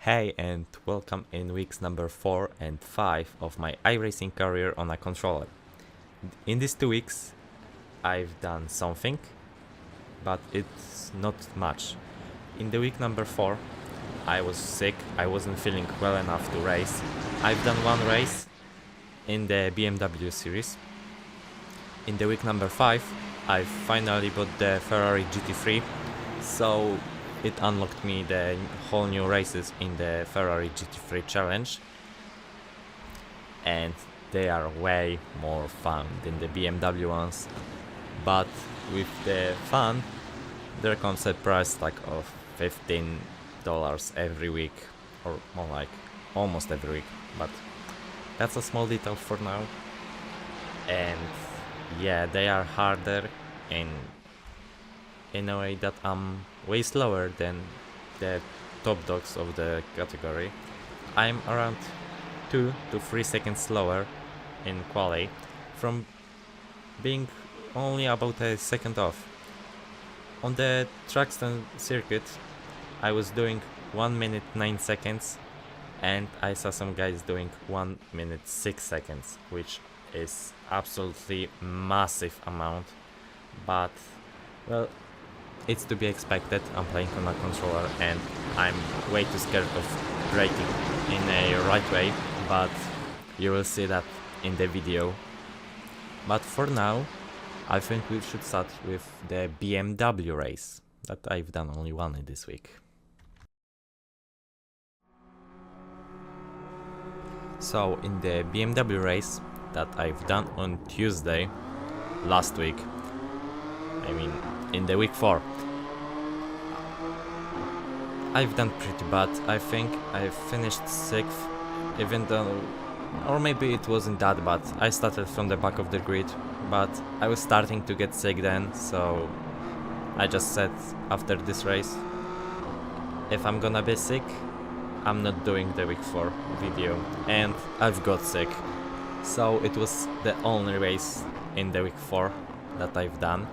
Hey and welcome in weeks number 4 and 5 of my iRacing career on a controller. In these 2 weeks I've done something, but it's not much. In the week number 4 I was sick, I wasn't feeling well enough to race. I've done one race in the BMW series. In the week number 5 I finally bought the Ferrari GT3, so it unlocked me the whole new races in the Ferrari GT3 challenge, and they are way more fun than the BMW ones, but with the fun there comes a price tag of $15 every week, or more like almost every week, but that's a small detail for now. And yeah, they are harder in a way that I'm way slower than the top dogs of the category. I'm around 2 to 3 seconds slower in quali, from being only about a second off. On the Trackstone circuit I was doing 1 minute 9 seconds, and I saw some guys doing 1 minute 6 seconds, which is absolutely massive amount, but well, it's to be expected. I'm playing on a controller and I'm way too scared of braking in a right way, but you will see that in the video. But for now, I think we should start with the BMW race that I've done only one in this week. So in the BMW race that I've done on Tuesday last week, I mean in the week 4, I've done pretty bad. I think I finished 6th, even though, or maybe it wasn't that bad. I started from the back of the grid, but I was starting to get sick then, so I just said after this race, if I'm gonna be sick, I'm not doing the week 4 video, and I've got sick. So it was the only race in the week 4 that I've done,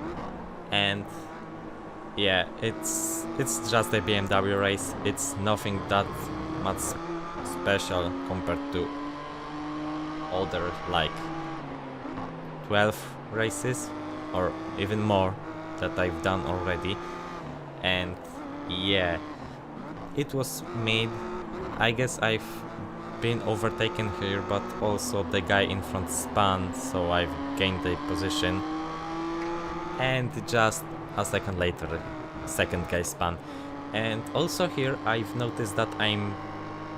and yeah, it's just a BMW race. It's nothing that much special compared to other like 12 races or even more that I've done already. And yeah, it was made, I guess I've been overtaken here, but also the guy in front spun, so I've gained a position, and just a second later second guy spun. And also here I've noticed that I'm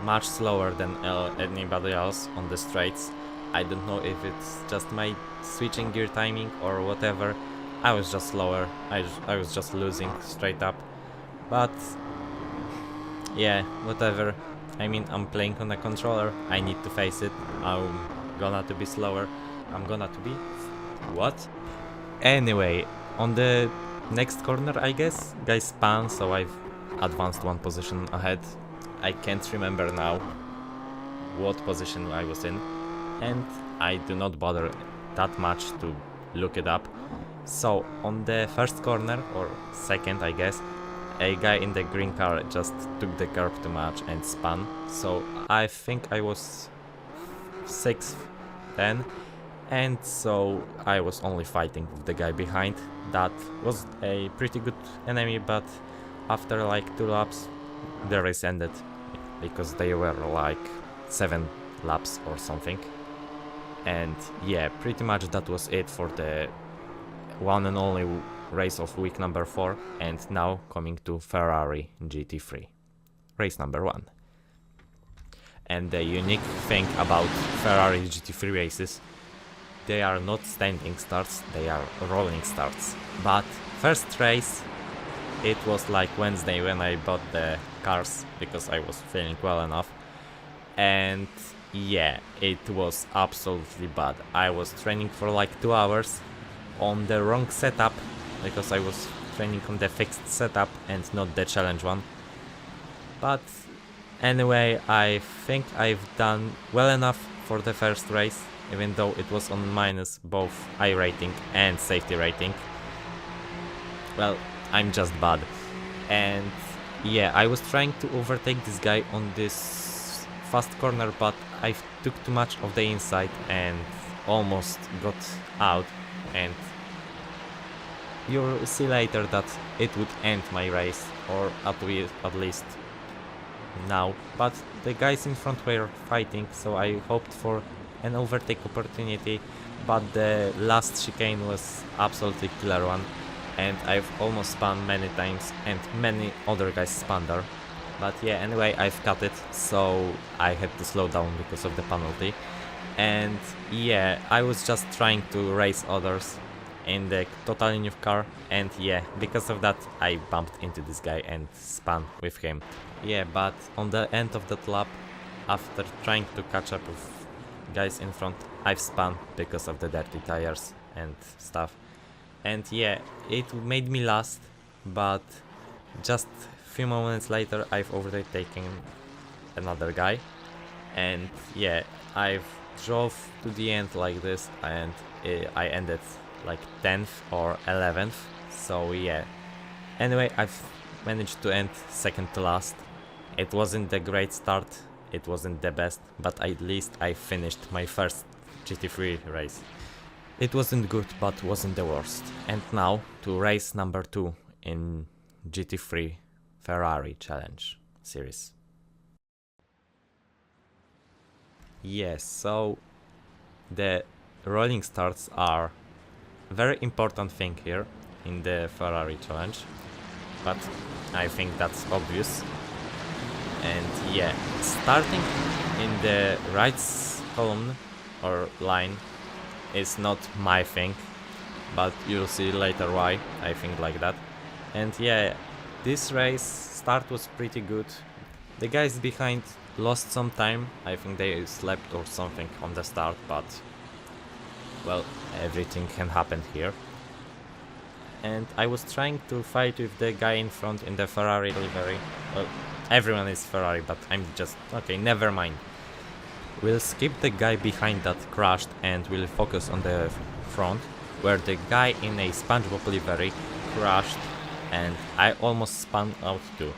much slower than anybody else on the straights. I don't know if it's just my switching gear timing or whatever. I was just slower, I was just losing straight up, but yeah, whatever. I mean, I'm playing on a controller, I need to face it. I'm gonna to be slower, I'm gonna to be what? Anyway, on the next corner, I guess, guys spun, so I've advanced 1 position ahead. I can't remember now what position I was in, and I do not bother that much to look it up. So on the first corner, or second I guess, a guy in the green car just took the curb too much and spun, so I think I was 6th then, and so I was only fighting with the guy behind. That was a pretty good enemy, but after like 2 laps the race ended, because they were like 7 laps or something. And yeah, pretty much that was it for the one and only race of week number 4, and now coming to Ferrari GT3, race number 1. And the unique thing about Ferrari GT3 races, they are not standing starts, they are rolling starts. But first race, it was like Wednesday when I bought the cars, because I was feeling well enough, and yeah, it was absolutely bad. I was training for like 2 hours on the wrong setup, because I was training on the fixed setup and not the challenge one. But anyway, I think I've done well enough for the first race, even though it was on minus both I rating and safety rating. Well, I'm just bad. And yeah, I was trying to overtake this guy on this fast corner, but I took too much of the inside and almost got out, and you'll see later that it would end my race, or at least now. But the guys in front were fighting, so I hoped for an overtake opportunity, but the last chicane was absolutely killer one, and I've almost spun many times, and many other guys spun there. But yeah, anyway, I've cut it, so I had to slow down because of the penalty. And yeah, I was just trying to race others in the totally new car, and yeah, because of that I bumped into this guy and spun with him. Yeah, but on the end of that lap, after trying to catch up with guys in front, I've spun because of the dirty tires and stuff. And yeah, it made me last, but just few moments later I've overtaken another guy, and yeah, I've drove to the end like this, and I ended like 10th or 11th, so yeah. Anyway, I've managed to end second to last. It wasn't the great start, it wasn't the best, but at least I finished my first GT3 race. It wasn't good, but wasn't the worst. And now to race number 2 in GT3 Ferrari Challenge series. Yes, so the rolling starts are a very important thing here in the Ferrari Challenge, but I think that's obvious. And yeah, starting in the right column or line is not my thing, but you'll see later why I think like that. And yeah, this race start was pretty good. The guys behind lost some time, I think they slept or something on the start, but well, everything can happen here. And I was trying to fight with the guy in front in the Ferrari livery. Well, everyone is Ferrari, but I'm just... okay, never mind. We'll skip the guy behind that crashed and we'll focus on the front, where the guy in a SpongeBob livery crashed and I almost spun out too.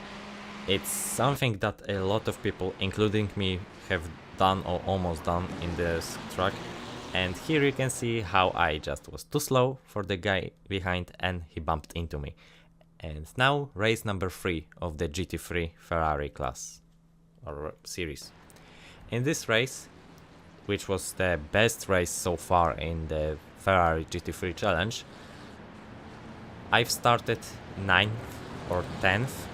It's something that a lot of people, including me, have done or almost done in this track. And here you can see how I just was too slow for the guy behind and he bumped into me. And now race number 3 of the GT3 Ferrari class or series. In this race, which was the best race so far in the Ferrari GT3 Challenge, I've started 9th or 10th.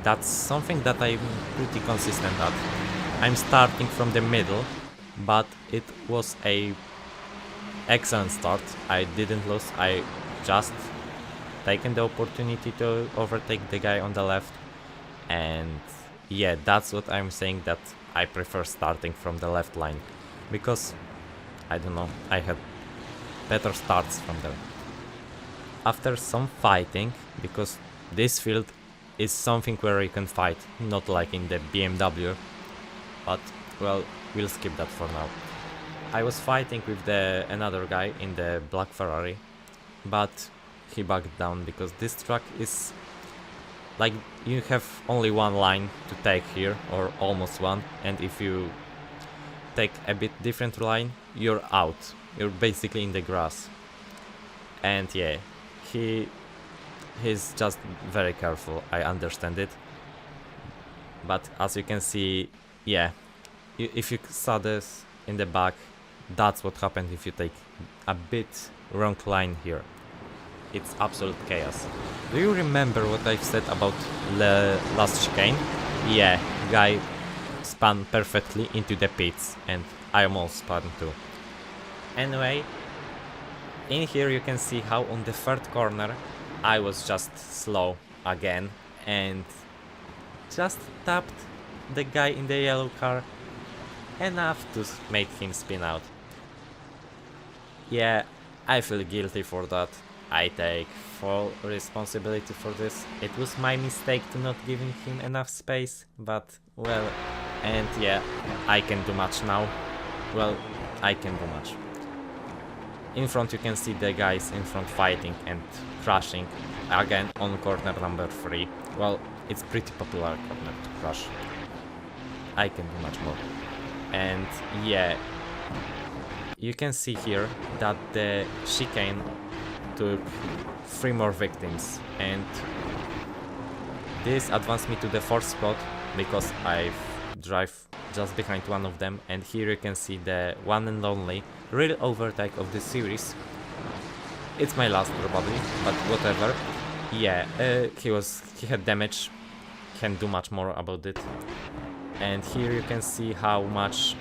That's something that I'm pretty consistent at. I'm starting from the middle, but it was a excellent start. I didn't lose, I just taken the opportunity to overtake the guy on the left. And yeah, that's what I'm saying, that I prefer starting from the left line, because I don't know, I had better starts from there. After some fighting, because this field is something where you can fight, not like in the BMW, but well, we'll skip that for now. I was fighting with another guy in the black Ferrari, but he backed down because this track is like you have only one line to take here, or almost one, and if you take a bit different line, you're out. You're basically in the grass. And yeah, he's just very careful, I understand it. But as you can see, yeah, if you saw this in the back, that's what happened if you take a bit wrong line here. It's absolute chaos. Do you remember what I've said about the last chicane? Yeah, guy spun perfectly into the pits and I almost spun too. Anyway, in here you can see how on the third corner I was just slow again and just tapped the guy in the yellow car enough to make him spin out. Yeah, I feel guilty for that. I take full responsibility for this. It was my mistake to not giving him enough space, but well, and yeah, I can do much now. Well, I can do much. In front you can see the guys in front fighting and crashing again on corner number 3. Well, It's pretty popular corner to crush. I can do much more. And yeah, you can see here that the chicane took 3 more victims, and this advanced me to the 4th spot because I drive just behind one of them, and here you can see the one and only real overtake of this series. It's my last probably, but whatever. Yeah, he had damage, can't do much more about it. And here you can see how much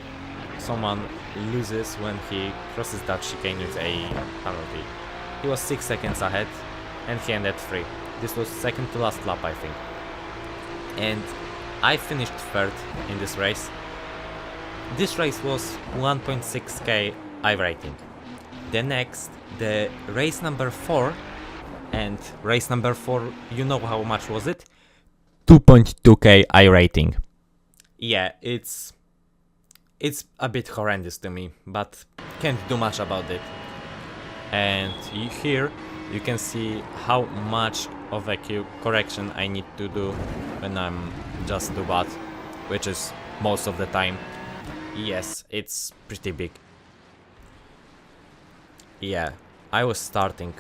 someone loses when he crosses that chicane with a penalty. He was 6 seconds ahead and he ended 3. This was second to last lap, I think. And I finished 3rd in this race. This race was 1.6k I rating. The next, the race number 4, and race number 4, you know how much was it? 2.2k I rating. Yeah, it's a bit horrendous to me, but can't do much about it. And here you can see how much of a correction I need to do when I'm just too bad, which is most of the time. Yes, it's pretty big. Yeah, I was starting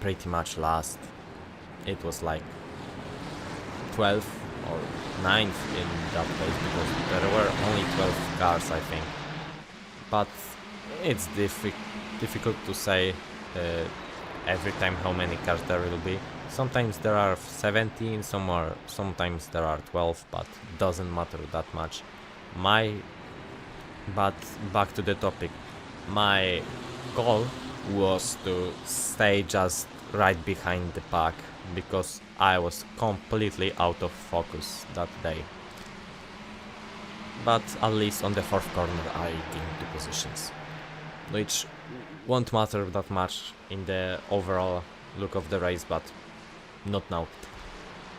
pretty much last. It was like 12th or 9th in that place because there were only 12 cars, I think. But it's difficult to say every time how many cars there will be. Sometimes there are 17, sometimes there are 12, but doesn't matter that much. But back to the topic. My goal was to stay just right behind the pack because I was completely out of focus that day. But at least on the 4th corner I gained 2 positions, which won't matter that much in the overall look of the race, but not now.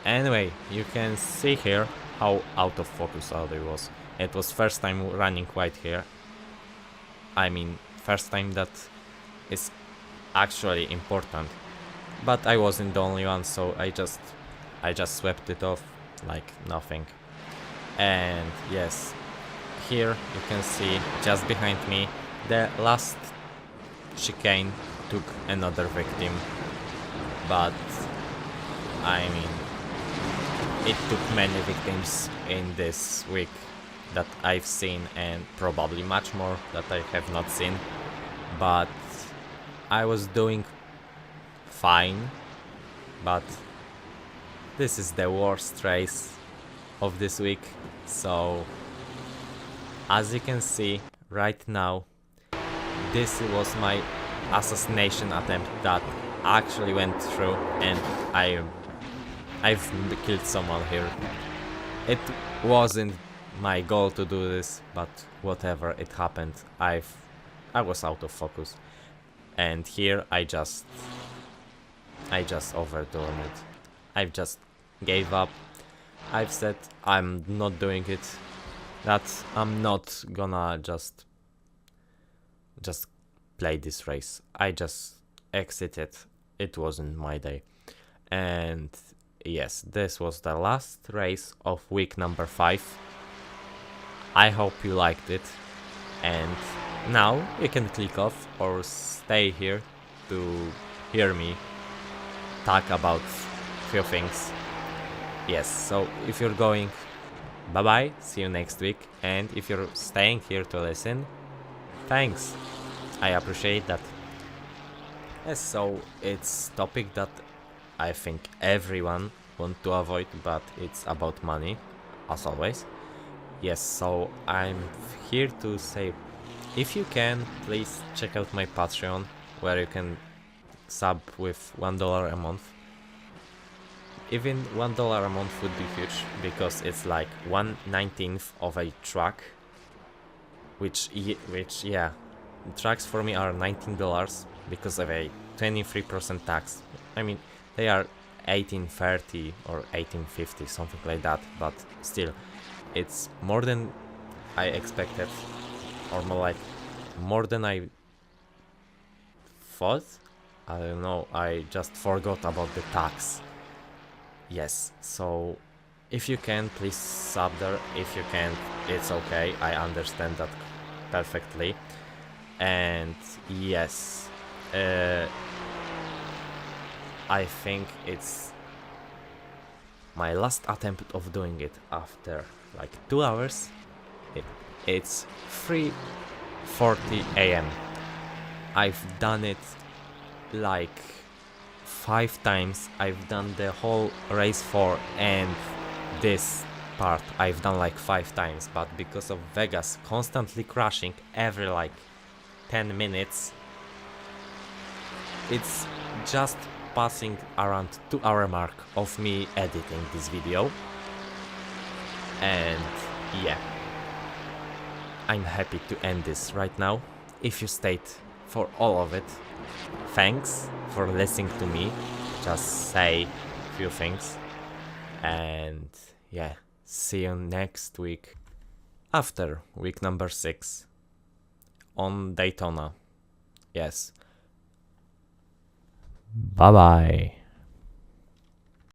Anyway, you can see here how out of focus Audi was. It was first time running white here. I mean, first time that is actually important. But I wasn't the only one, so I just swept it off like nothing. And yes, here you can see just behind me the last chicane took another victim, but I mean, it took many victims in this week that I've seen, and probably much more that I have not seen, but I was doing fine. But this is the worst race of this week, so as you can see right now, this was my assassination attempt that actually went through, and I've killed someone here. It wasn't my goal to do this, but whatever, it happened. I was out of focus, and here I just overdone it. I've just gave up. I've said I'm not doing it, that I'm not gonna just play this race. I just exited. It wasn't my day. And yes, this was the last race of week number 5. I hope you liked it, and now you can click off or stay here to hear me talk about few things. Yes, so if you're going, bye bye, see you next week, and if you're staying here to listen, thanks, I appreciate that. Yes, so it's topic that I think everyone want to avoid, but it's about money, as always. Yes, so I'm here to say, if you can, please check out my Patreon, where you can sub with $1 a month. Even $1 a month would be huge, because it's like 1/19th of a truck, which yeah, trucks for me are $19 because of a 23% tax. I mean, they are $18.30 or $18.50, something like that, but still, it's more than I expected, or more like more than I thought. I don't know, I just forgot about the tax. Yes, so If you can, please sub there. If you can't, it's okay. I understand that perfectly. And yes, I think it's my last attempt of doing it after like 2 hours. It's 3:40 a.m. I've done it like 5 times. I've done the whole race 4 and this part I've done like 5 times, but because of Vegas constantly crashing every like 10 minutes, it's just passing around 2-hour mark of me editing this video. And yeah, I'm happy to end this right now. If you stayed for all of it, thanks for listening to me just say a few things. And yeah, see you next week after week number 6 on Daytona. Yes. Bye bye.